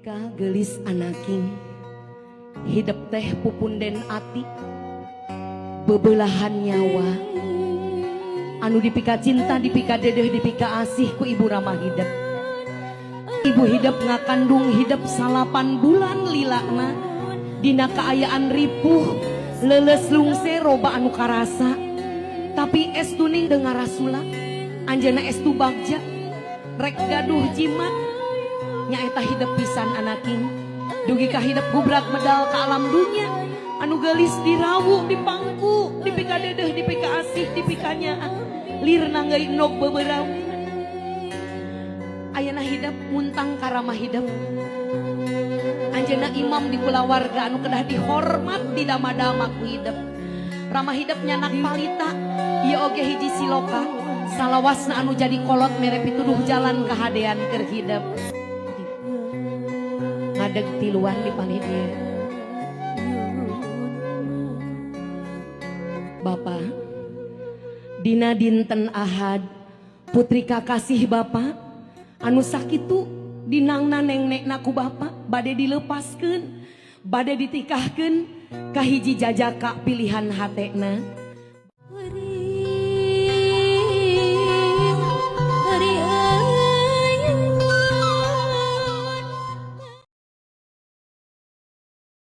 Pika gelis anaking hidup teh pupunden ati bebelahan nyawa anu dipika cinta dipika dedeh dipika asih ku ibu ramah hidup. Ibu hidup ngakandung hidup 8 bulan lilakna dina kaayaan ripuh leles lungse roba anu karasa tapi estu ning dengar rasula anjana estu bagja rek gaduh jimat nyaeta hidup pisan anaking dugi ka hidup gubrak medal ka alam dunia anu gelis dirawu dipangku dipika dedeh dipika asih dipikanya lirna geus nog beberau ayana hidup muntang karamah hidup anjeunna imam di kulawarga anu kedah dihormat di dama-dama ku hidup ramah hidup nyanak palita ieu oge hiji siloka salawasna anu jadi kolot mere pituduh jalan kahadean keur hidup ngadeg tiluan di palih dieu. Bapa dina dinten Ahad putri kakasih Bapa anu sakitu dinangna nengnekna ku Bapa bade dilepaskeun bade ditikahkeun ka hiji jajaka pilihan hatena.